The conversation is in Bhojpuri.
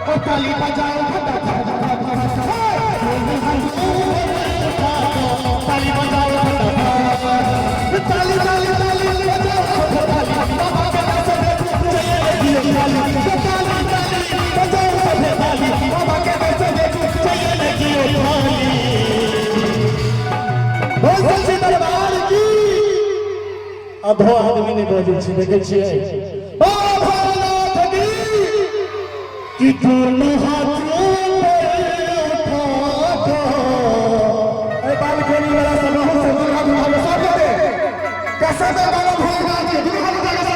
ओ ताली बजाओ फटाफट ताली बजाओ फटाफट ताली ताली ताली बजाओ फटाफट बाबा के दस चाहिए लगी ताली ताली ताली बजाओ फटाफट बाबा के दस चाहिए लगी ताली बोल सच्चे दरबार की अधो आदमी ने बोली छी देखे छियै ओ भोलानाथ की कि दोनों हाथों पे उठा दो ए बालकनी वाला सब से दूर हाथ उठा लो सब दे कैसे दे बाबा भोलानाथ की दूर हाथ उठा